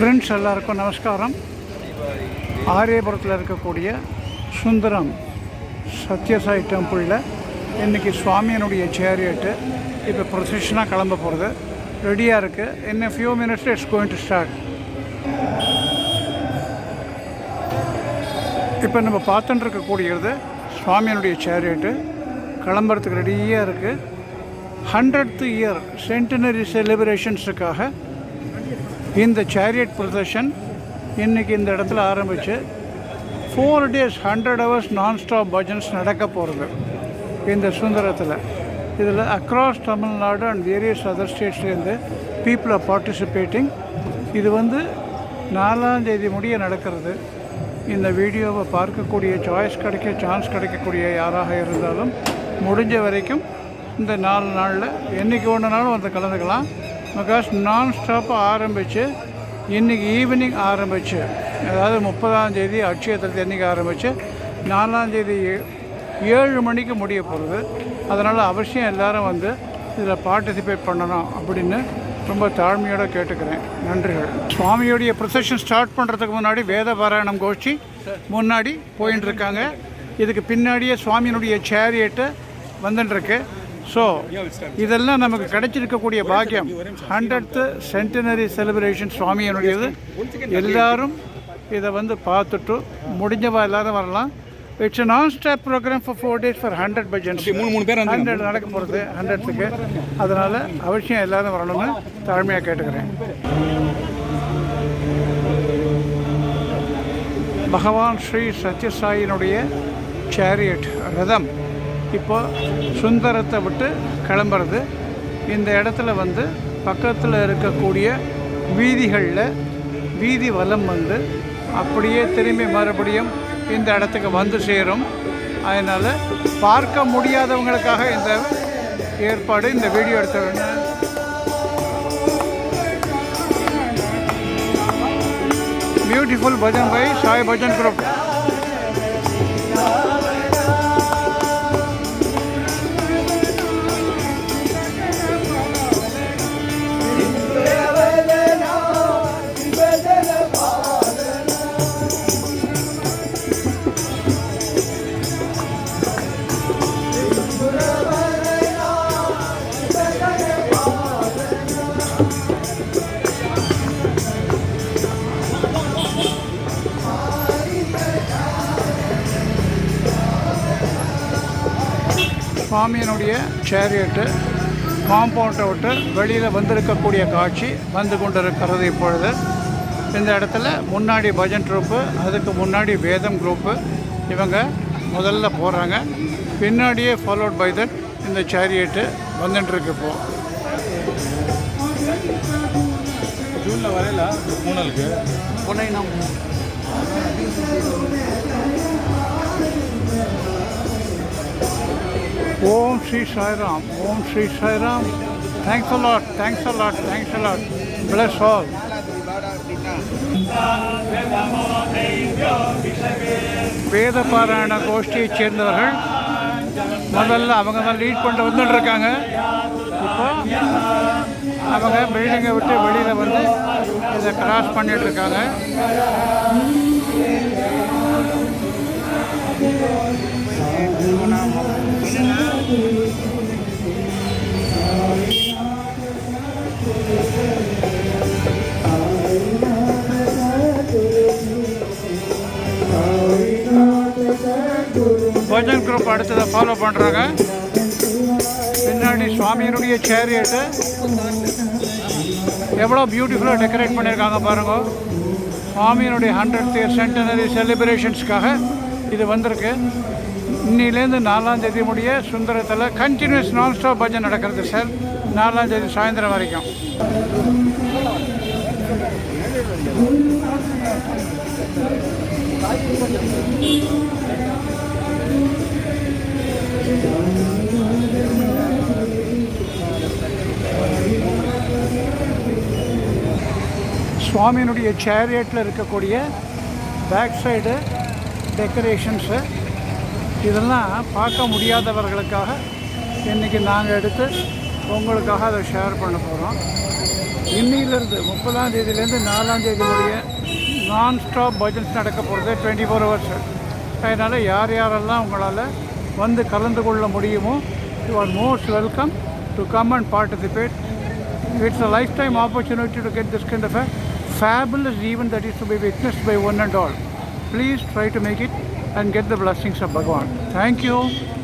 Friends எல்லாருக்கும் நமஸ்காரம். ஆரியபுரத்தில் இருக்கக்கூடிய சுந்தரம் சத்யசாய் டெம்பிளில் இன்றைக்கி சுவாமியினுடைய சேரியட்டு இப்போ ப்ரொசஷனாக கிளம்ப போகிறது ரெடியாக இருக்குது. இன்னும் few minutes it's going to start. இப்போ நம்ம பார்த்துட்டு இருக்கக்கூடியது சுவாமியினுடைய சேரியட்டு கிளம்புறதுக்கு ரெடியாக இருக்குது. 100th இயர் சென்டினரி செலிப்ரேஷன்ஸுக்காக இந்த சேரியட் ப்ரொசஷன் இன்றைக்கி இந்த இடத்துல ஆரம்பித்து 4 days 100 hours நான்-ஸ்டாப் பஜன்ஸ் நடக்க போகிறது இந்த சுந்தரத்தில். இதில் across Tamil Nadu and various other ஸ்டேட்ஸ்லேருந்து பீப்புள் ஆர் பார்ட்டிசிபேட்டிங். இது 4ஆம் தேதி முடிய நடக்கிறது. இந்த வீடியோவை பார்க்கக்கூடிய சான்ஸ் கிடைக்கக்கூடிய யாராக இருந்தாலும் முடிஞ்ச வரைக்கும் இந்த 4 நாளில் என்றைக்கு ஒன்றுனாலும் கலந்துக்கலாம். பிகாஸ் நான்-ஸ்டாப்பாக ஆரம்பித்து இன்றைக்கி ஈவினிங் ஆரம்பித்து, அதாவது 30ஆம் தேதி அட்சய திருத்தி அன்றைக்கி ஆரம்பித்து 4ஆம் தேதி 7 மணிக்கு முடிய போகிறது. அதனால் அவசியம் எல்லோரும் இதில் பார்ட்டிசிபேட் பண்ணணும் அப்படின்னு ரொம்ப தாழ்மையோடு கேட்டுக்கிறேன். நன்றிகள். சுவாமியோடைய ப்ரொசஷன் ஸ்டார்ட் பண்ணுறதுக்கு முன்னாடி வேத பாராயணம் கோஷ்டி முன்னாடி போயின்னு இருக்காங்க. இதுக்கு பின்னாடியே சுவாமியினுடைய சேரியட்டு வந்துட்டுருக்கு. ஸோ இதெல்லாம் நமக்கு கிடைச்சிருக்கக்கூடிய பாக்கியம். 100th centenary celebration சுவாமியினுடையது. எல்லோரும் இதை பார்த்துட்டு முடிஞ்சவா எல்லோரும் வரலாம். It's nonstop programme for 4 days for 100 bhajans. 100 நடக்க போகிறது 100th. அதனால் அவசியம் எல்லோரும் வரணும்னு தாழ்மையாக கேட்டுக்கிறேன். பகவான் ஸ்ரீ சத்யசாயினுடைய சேரியட் ரதம் இப்போ சுந்தரத்தை விட்டு கிளம்புறது. இந்த இடத்துல பக்கத்தில் இருக்கக்கூடிய வீதிகளில் வீதி வலம் அப்படியே திரும்பி மறுபடியும் இந்த இடத்துக்கு சேரும். அதனால் பார்க்க முடியாதவங்களுக்காக இந்த ஏற்பாடு. இந்த வீடியோ எடுத்த beautiful bhajan by Sai bhajan group. சுவாமியினுடைய சேரியட்டு காம்பவுண்டை விட்டு வெளியில் வந்திருக்கக்கூடிய காட்சி கொண்டிருக்கிறது. இப்பொழுது இந்த இடத்துல முன்னாடி பஜன் ட்ரூப்பு, அதுக்கு முன்னாடி வேதம் குரூப்பு, இவங்க முதல்ல போகிறாங்க. பின்னாடியே ஃபாலோட் பை தட் இந்த சேரியட்டு வந்துட்டுருக்கு. இப்போது ஜூனில் வரையில மூணலுக்கு Om Sri Sairam, Om Sri Sairam. Thanks a lot, thanks a lot, thanks a lot. Bless all. வேத பாராயண கோஷ்டியைச் சேர்ந்தவர்கள் முதல்ல அவங்க தான் லீட் பண்ணிட்டு வந்துட்டு இருக்காங்க. இப்போ அவங்க பில்டிங்கை விட்டு வெளியில் இதை கிராஸ் பண்ணிட்டு இருக்காங்க. பஜன் குரூப் அடுத்ததை ஃபாலோ பண்ணுறாங்க. பின்னாடி சுவாமியினுடைய சேரியட்டு எவ்வளோ பியூட்டிஃபுல்லாக டெக்கரேட் பண்ணியிருக்காங்க பாருங்க. சுவாமியினுடைய 100th இயர் சென்டினரி செலிப்ரேஷன்ஸ்க்காக இது வந்திருக்கு. இன்னிலேருந்து 4ஆம் தேதி முடிய சுந்தரத்தில் கண்டினியூஸ் நான்-ஸ்டாப் பஜன் நடக்கிறது சார். 4ஆம் தேதி சாயந்தரம் வரைக்கும். சுவாமியினுடைய சேரியட்டில் இருக்கக்கூடிய பேக் சைடு டெக்கரேஷன்ஸு இதெல்லாம் பார்க்க முடியாதவர்களுக்காக இன்றைக்கி நாங்கள் எடுத்து உங்களுக்காக அதை ஷேர் பண்ண போகிறோம். இன்னிலிருந்து 30ஆம் தேதியிலேருந்து 4ஆம் தேதி முடிய நான் ஸ்டாப் பஜன்ஸ் நடக்க போகிறது 24 hours. அதனால் யாரெல்லாம் உங்களால் வந்து கலந்து கொள்ள முடியுமோ you are most welcome to come and participate. It's a life time opportunity to get this kind of a fabulous event that is to be witnessed by one and all. Please try to make it and get the blessings of Bhagavan. Thank you.